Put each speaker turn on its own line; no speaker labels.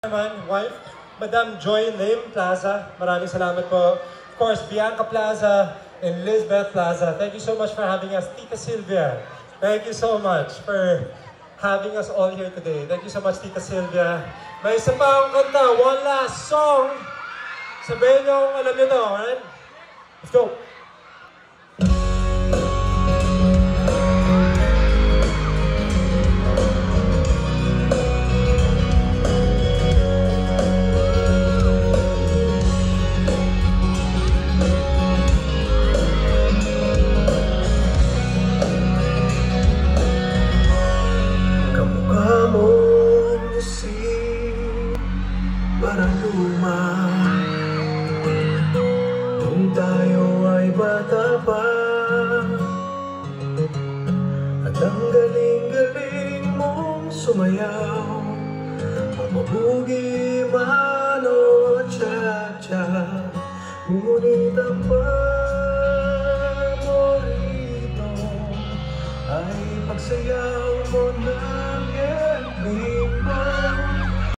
Wife, Madam Joy Lim Plaza, maraming salamat po. Of course, Bianca Plaza and Lizbeth Plaza, thank you so much for having us. Tita Sylvia, thank you so much for having us all here today. Thank you so much, Tita Sylvia. May isa pa akong kanta, one last song. Sabihin niyo kung alam niyo to, alright? Let's go!
Parang luma nung tayo ay bata pa, at ang galing-galing mong sumayaw, mabugi man o cha-cha. Ngunit ang paborito ay pagsayaw mo na